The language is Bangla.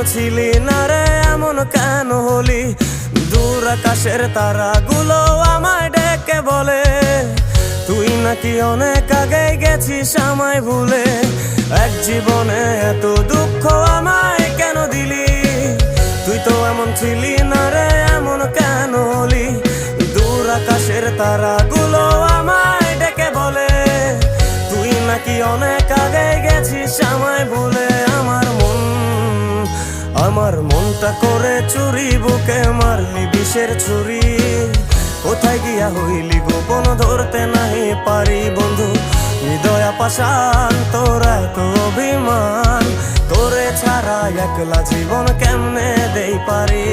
ছিলি না রে এমন কেন হলি? দূর আকাশের তারাগুলো আমায় ডেকে বলে তুই নাকি অনেক আগে গেছিস আমায় ভুলে। এক জীবনে এত দুঃখ আমায় কেন দিলি? তুই তো এমন ছিলি না রে এমন কেন হলি? দূর আকাশের তারাগুলো আমায় ডেকে বলে তুই নাকি অনেক আগে গেছিস আমায় ভুলে। আমার মনটা করে চুরি, বুকে মারলি বিষের ছুরি। কোথায় গিয়া হইলি গোপন ধরতে নাহি পারি বন্ধু। হৃদয়া পাষাণ তোর এত অভিমান, তোরে ছাড়া একলা জীবন কেমনে দেই পারি।